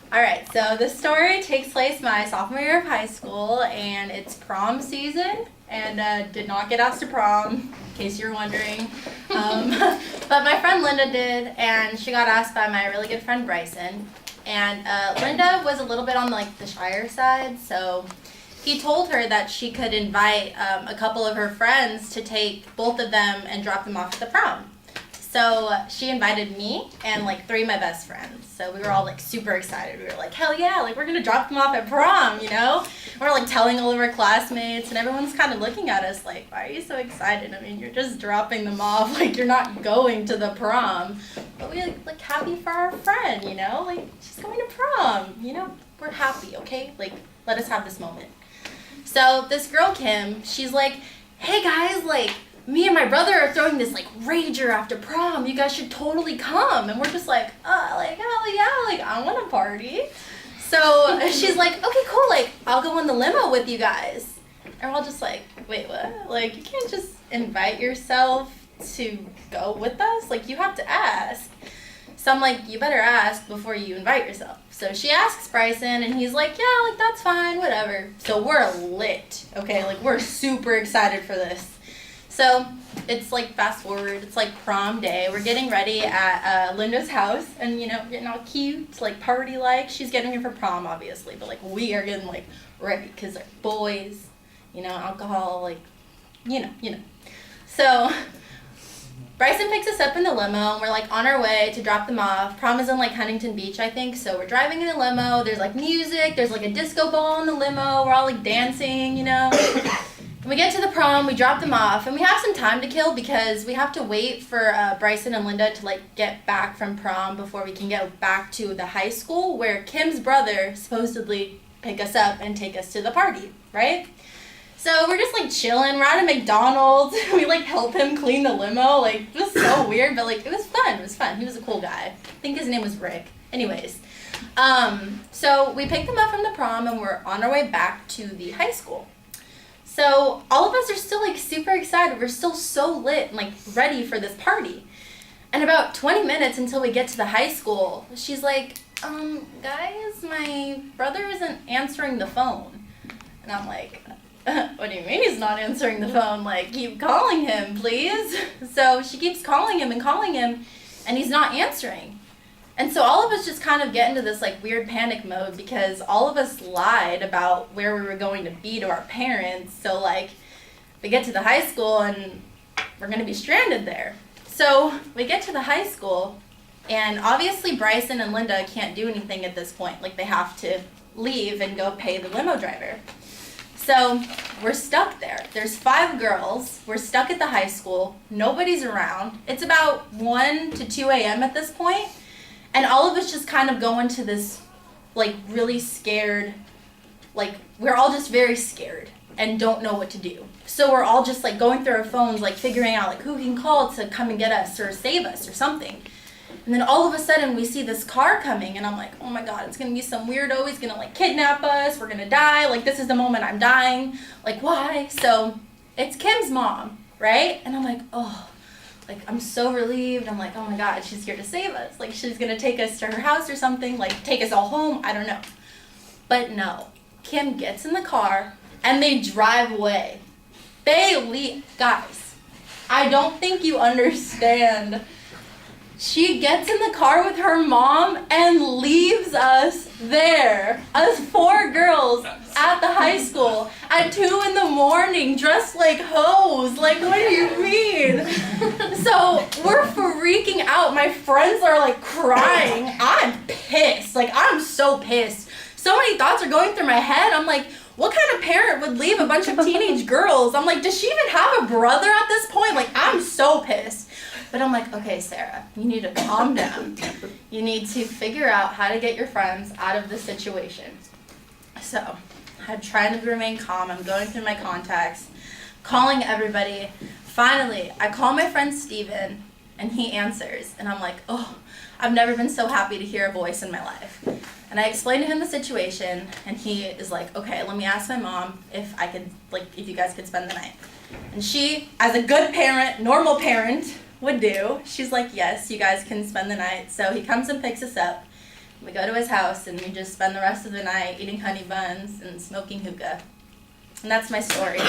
All right, so this story takes place my sophomore year of high school, and it's prom season, and did not get asked to prom, in case you're wondering. But my friend Linda did, and she got asked by my really good friend Bryson. And Linda was a little bit on like the shyer side, so he told her that she could invite a couple of her friends to take both of them and drop them off at the prom. So she invited me and like three of my best friends. So we were all like super excited. We were like, hell yeah, like we're gonna drop them off at prom, you know? We're like telling all of our classmates, and everyone's kind of looking at us like, why are you so excited? I mean, you're just dropping them off, like you're not going to the prom. But we like happy for our friend, you know? Like she's going to prom, you know? We're happy, okay? Like let us have this moment. So this girl Kim, she's like, hey guys, like me and my brother are throwing this like rager after prom. You guys should totally come. And we're just like, like hell yeah, like I want to party. So she's like, okay, cool, like I'll go on the limo with you guys. And we're all just like, wait, what? Like you can't just invite yourself to go with us. Like you have to ask. So I'm like, you better ask before you invite yourself. So she asks Bryson, and he's like, yeah, like that's fine, whatever. So we're lit, okay? Like we're super excited for this. So it's like fast forward, it's like prom day. We're getting ready at Linda's house, and you know, getting all cute, like party like. She's getting ready for prom, obviously, but like we are getting like ready because they're boys, you know, alcohol, like, you know. So Bryson picks us up in the limo, and we're like on our way to drop them off. Prom is in like Huntington Beach, I think. So we're driving in the limo. There's like music. There's like a disco ball in the limo. We're all like dancing, you know. We get to the prom, we drop them off, and we have some time to kill because we have to wait for Bryson and Linda to like get back from prom before we can go back to the high school where Kim's brother supposedly pick us up and take us to the party, right? So we're just like chilling, we're at a McDonald's, we like help him clean the limo, like it was so weird, but like it was fun, he was a cool guy. I think his name was Rick. Anyways, so we picked them up from the prom and we're on our way back to the high school. So all of us are still like super excited. We're still so lit and like ready for this party. And about 20 minutes until we get to the high school, she's like, guys, my brother isn't answering the phone. And I'm like, what do you mean he's not answering the phone? Like, keep calling him, please. So she keeps calling him, and he's not answering. And so all of us just kind of get into this like weird panic mode because all of us lied about where we were going to be to our parents. So like we get to the high school and we're going to be stranded there. So we get to the high school, and obviously Bryson and Linda can't do anything at this point. Like they have to leave and go pay the limo driver. So we're stuck there. There's 5 girls. We're stuck at the high school. Nobody's around. It's about 1 to 2 a.m. at this point. And all of us just kind of go into this, like, really scared, like, we're all just very scared and don't know what to do. So we're all just, like, going through our phones, like, figuring out, like, who we can call to come and get us or save us or something. And then all of a sudden we see this car coming, and I'm like, oh my God, it's going to be some weirdo. He's going to, like, kidnap us. We're going to die. Like, this is the moment I'm dying. Like, why? So it's Kim's mom, right? And I'm like, oh. Like, I'm so relieved. I'm like, oh my God, she's here to save us. Like, she's going to take us to her house or something. Like, take us all home. I don't know. But no. Kim gets in the car, and they drive away. They leave. Guys, I don't think you understand. She gets in the car with her mom and leaves us there. Us 4 girls at the high school at 2 a.m, dressed like hoes. Like, what do you mean? So we're freaking out. My friends are like crying. I'm pissed. Like, I'm so pissed. So many thoughts are going through my head. I'm like, what kind of parent would leave a bunch of teenage girls? I'm like, does she even have a brother at this point? Like, I'm so pissed. But I'm like, okay, Sarah, you need to calm down. You need to figure out how to get your friends out of this situation. So I'm trying to remain calm. I'm going through my contacts, calling everybody. Finally, I call my friend Steven, and he answers. And I'm like, oh, I've never been so happy to hear a voice in my life. And I explained to him the situation, and he is like, okay, let me ask my mom if I could, like, if you guys could spend the night. And she, as a good parent, normal parent, would do, she's like, yes, you guys can spend the night. So he comes and picks us up. We go to his house and we just spend the rest of the night eating honey buns and smoking hookah. And that's my story.